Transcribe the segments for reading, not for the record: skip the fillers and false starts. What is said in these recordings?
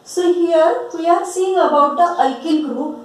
So here we are seeing about the alkyl group,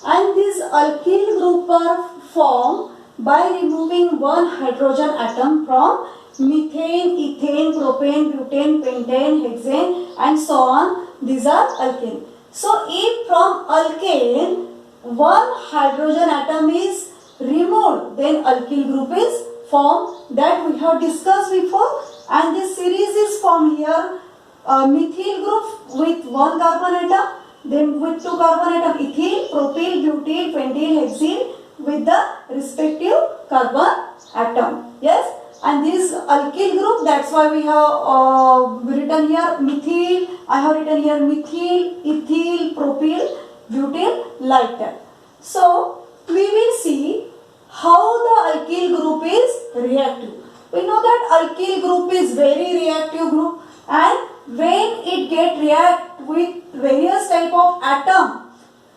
and these alkyl group are formed by removing one hydrogen atom from methane, ethane, propane, butane, pentane, hexane and so on. These are alkane. So if from alkane one hydrogen atom is removed, then alkyl group is formed, that we have discussed before, and this series is formed here. Methyl group with one carbon atom, then with two carbon atom ethyl, propyl, butyl, pentyl, hexyl with the respective carbon atom. Yes, and this alkyl group, that's why we have written here methyl. I have written here methyl, ethyl, propyl, butyl, like that. So we will see how the alkyl group is reactive. We know that alkyl group is very reactive group, and when it get react with various type of atom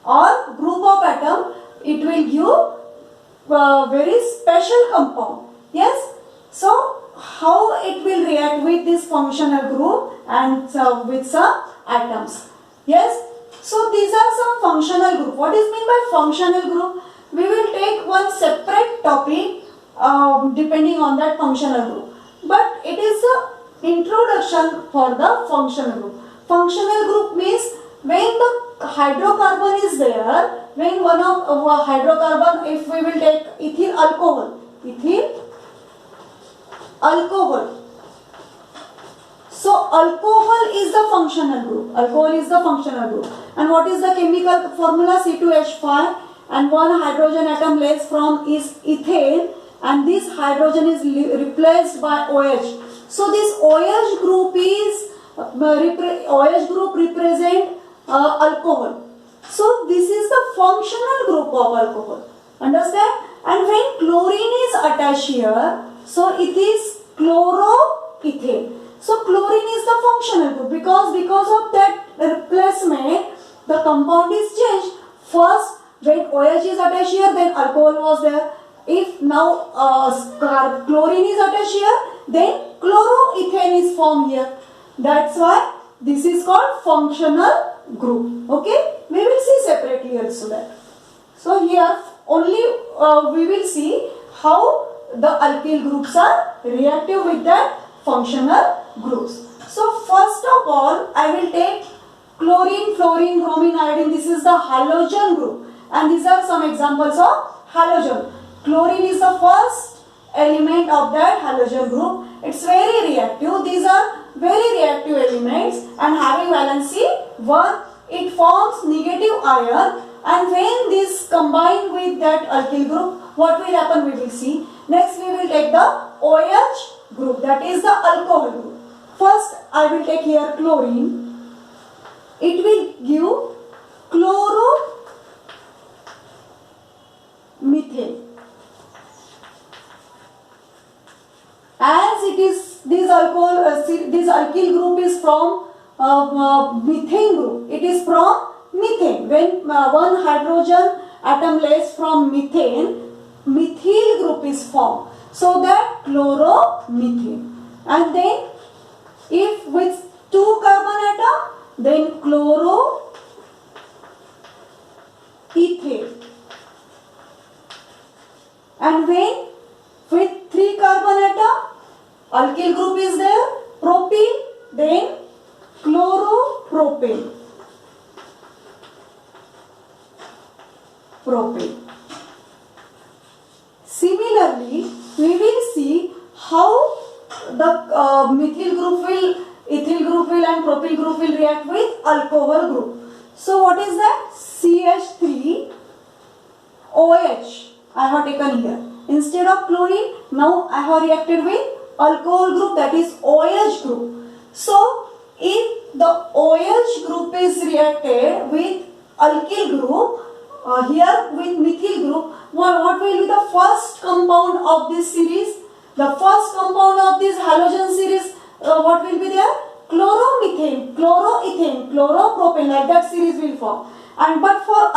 or group of atom, it will give very special compound. Yes, so how it will react with this functional group and with some atoms. Yes, so these are some functional group. What is meant by functional group? We will take one separate topic depending on that functional group, but it is a introduction for the functional group. Functional group means when the hydrocarbon is there, when one of hydrocarbon, if we will take ethyl alcohol, so alcohol is the functional group. Alcohol is the functional group. And what is the chemical formula? C2H5, and one hydrogen atom less from is ethane, and this hydrogen is replaced by OH. So this OH group is OH group represent alcohol. So this is the functional group of alcohol. Understand? And when chlorine is attached here, so it is chloroethane. So chlorine is the functional group because of that replacement, the compound is changed. First, when OH is attached here, then alcohol was there. If now chlorine is attached here, then chloroethane is formed here. That's why this is called functional group. Okay, we will see separately also that. So here only we will see how the alkyl groups are reactive with that functional groups. So first of all, I will take chlorine, fluorine, bromine, iodine. This is the halogen group, and these are some examples of halogen. Chlorine is the first element of that halogen group. It's very reactive. These are very reactive elements and having valency 1. It forms negative ion, and when this combine with that alkyl group, what will happen we will see. Next we will take the OH group, that is the alcohol group. First I will take here chlorine. It will give chloromethane. As it is this alkyl group is from methane group. It is from methane. When one hydrogen atom less from methane, methyl group is formed. So that chloromethane. And then if with two carbon atom, then chloroethane. And when with 3 carbon atom, alkyl group is there, propyl, then chloropropane. Similarly, we will see how the methyl group will, ethyl group will and propyl group will react with alcohol group. So what is that? CH3OH I have taken here. Instead of chlorine, now I have reacted with alcohol group, that is OH group. So if the OH group is reacted with alkyl group, here with methyl group, what will be the first compound of this series? The first compound of this halogen series, what will be there? Chloromethane, chloroethane, chloropropane, like that series will form. And but for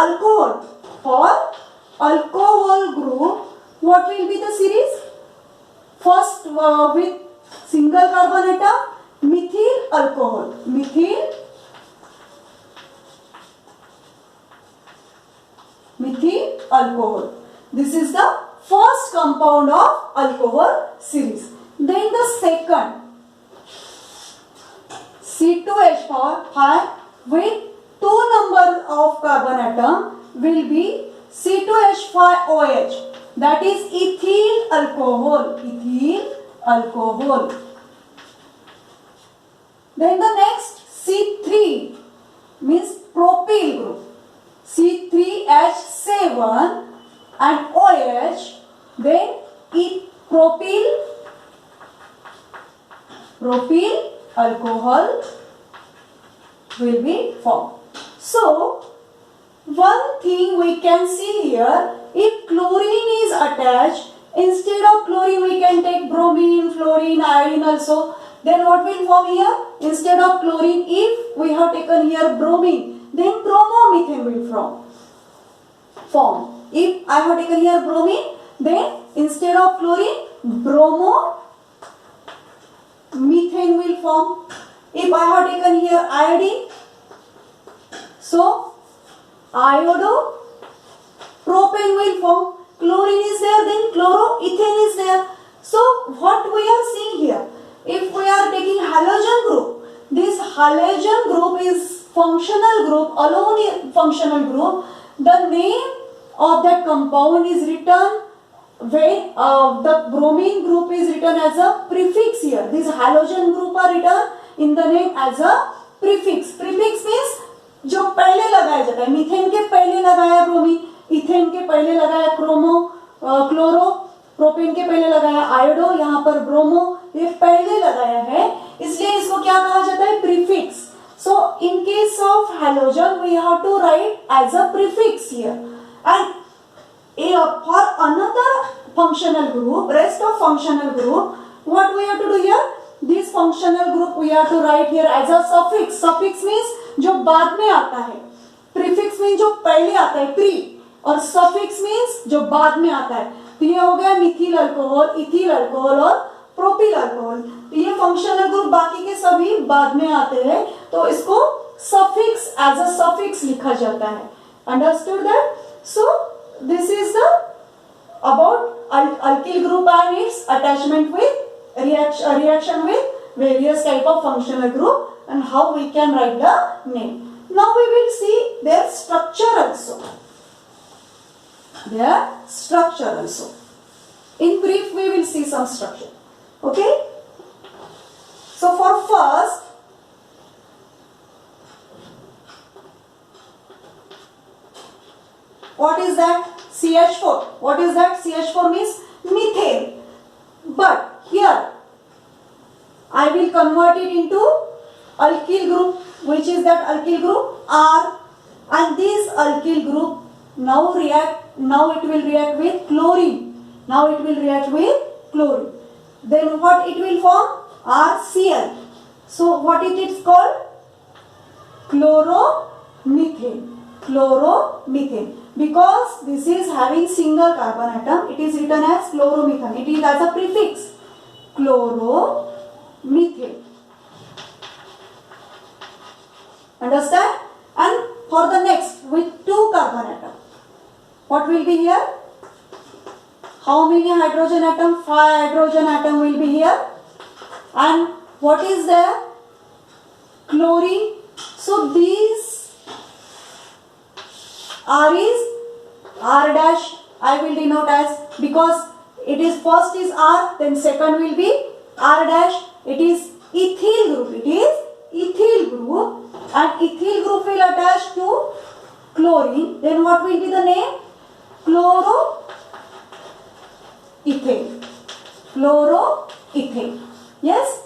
alcohol group, what will be the series? First with single carbon atom, methyl alcohol, methyl alcohol. This is the first compound of alcohol series. Then the second, C2H5 with 2 number of carbon atom will be C2H5OH. That is ethyl alcohol. Ethyl alcohol. Then the next C3 means propyl group. C3H7 and OH. Then propyl alcohol will be formed. So, one thing we can see here, if chlorine is attached, instead of chlorine we can take bromine, fluorine, iodine also. Then what will form here? Instead of chlorine, if we have taken here bromine, then bromomethane will form. If I have taken here bromine, then instead of chlorine, bromomethane will form. If I have taken here iodine, so iodo-propane will form. Chlorine is there, then chloroethane is there. So what we are seeing here, if we are taking halogen group, this halogen group is functional group, alone functional group. The name of that compound is written when the bromine group is written as a prefix here. These halogen group are written in the name as a prefix. Prefix means जो पहले लगाया जाता है. Methane के पहले लगाया bromine, ethane के पहले लगाया क्लोरो, प्रोपेन के पहले लगाया आयोडो, यहाँ पर ब्रोमो, ये पहले लगाया है, इसलिए इसको क्या कहा जाता है? Prefix. So in case of halogen we have to write as a prefix here, and for another functional group, rest of functional group, what we have to do here? This functional group we have to write here as a suffix. Suffix means जो बाद में आता है, prefix mean जो पहले आता है pre, और सफिक्स मीन्स जो बाद में आता है. तो ये हो गया मिथिल अल्कोहल, इथिल अल्कोहल और प्रोपिल अल्कोहल. तो ये फंक्शनल ग्रुप बाकी के सभी बाद में आते हैं, तो इसको सफिक्स एज अ सफिक्स लिखा जाता है. Understood that? So this is the about alkyl group and its attachment with reaction with various type of functional group and how we can write the name. Now we will see their structure also. In brief we will see some structure. Okay? So for first, what is that? CH4. What is that? CH4 means methane. But here I will convert it into alkyl group, which is that alkyl group R, and this alkyl group now it will react with chlorine. Then what it will form? RCl. So what it is called? Chloromethane. Because this is having single carbon atom, it is written as chloromethane. It is as a prefix. Chloromethane. Understand? And for the next, with 2 carbon atom, what will be here? How many hydrogen atom? 5 hydrogen atom will be here. And what is there? Chlorine. So these R is R dash, I will denote as, because it is first is R, then second will be R dash. It is ethyl group. And ethyl group will attach to chlorine. Then what will be the name? Chloroethane. Yes?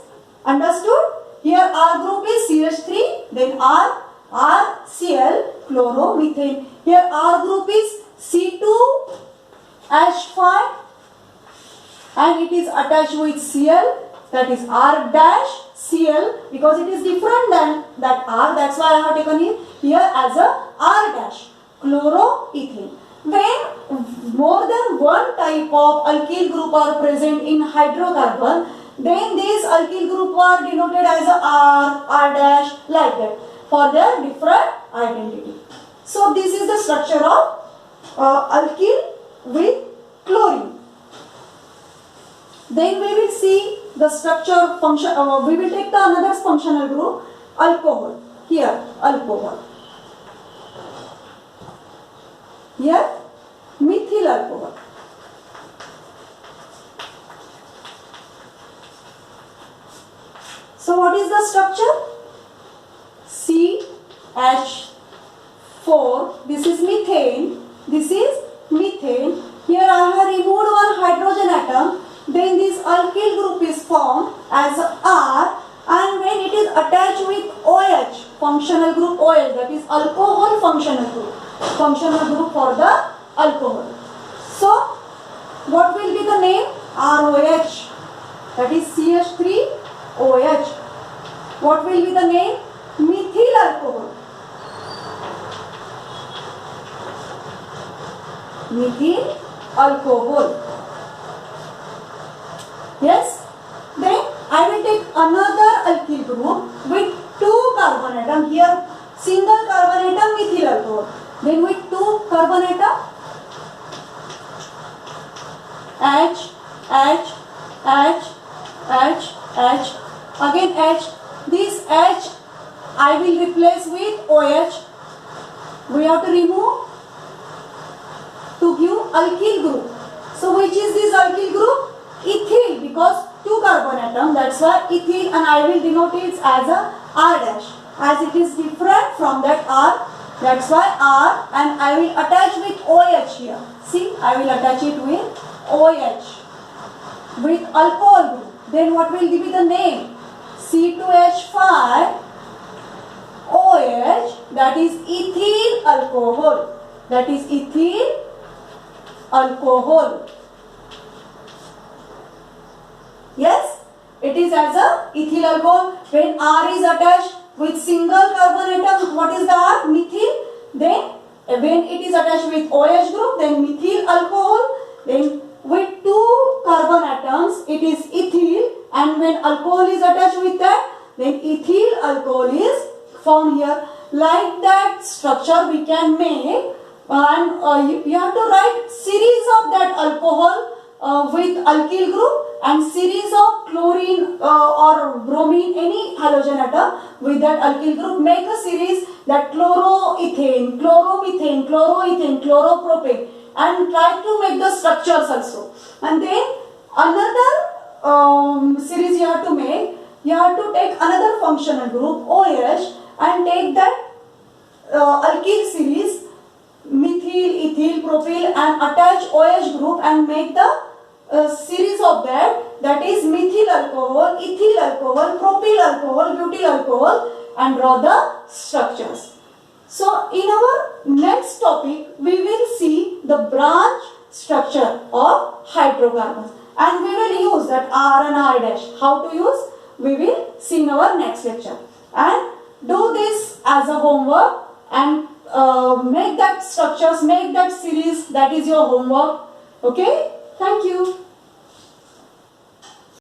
Understood? Here R group is CH3, then RCl, chloromethane. Here R group is C2H5 and it is attached with Cl, that is R dash Cl, because it is different than that R, that's why I have taken it here as a R dash, chloroethane. When more than one type of alkyl group are present in hydrocarbon, then these alkyl group are denoted as a R dash, like that, for their different identity. So this is the structure of alkyl with chlorine. Then we will see the structure function. We will take the another functional group, alcohol. Here, alcohol. Here, methyl alcohol. So what is the structure? CH4. This is methane. This is methane. Here I have removed one hydrogen atom. Then this alkyl group is formed as R, and when it is attached with OH, functional group OH, that is alcohol functional group for the alcohol. So what will be the name? ROH, that is CH3OH. What will be the name? Methyl alcohol. Methyl alcohol. Yes. Then I will take another alkyl group with 2 carbon atom. Here single carbon atom, methyl alcohol. Then with 2 carbon atom, H, H, H, H, H, again H. This H I will replace with OH. We have to remove to give alkyl group. So which is this alkyl group? Ethyl, because 2 carbon atom, that's why ethyl, and I will denote it as a R dash, as it is different from that R, that's why R, and I will attach with OH here. See, I will attach it with OH, with alcohol group. Then what will be the name? C2H5 OH, that is ethyl alcohol. That is ethyl alcohol. Yes, it is as a ethyl alcohol. When R is attached with single carbon atom, what is the R? Methyl. Then when it is attached with OH group, then methyl alcohol. Then with 2 carbon atoms, it is ethyl. And when alcohol is attached with that, then ethyl alcohol is formed here. Like that structure we can make, and you have to write series of that alcohol with alkyl group and series of chlorine or bromine, any halogen atom with that alkyl group. Make a series that chloroethane, chloromethane, chloroethane, chloropropane, and try to make the structures also. And then another series you have to make. You have to take another functional group OH and take that alkyl series, methyl, ethyl, propyl, and attach OH group and make the series of that is methyl alcohol, ethyl alcohol, propyl alcohol, butyl alcohol, and draw the structures. So in our next topic we will see the branch structure of hydrocarbons, and we will use that R and R dash. How to use? We will see in our next lecture. And do this as a homework and make that structures, make that series. That is your homework. Okay? Thank you.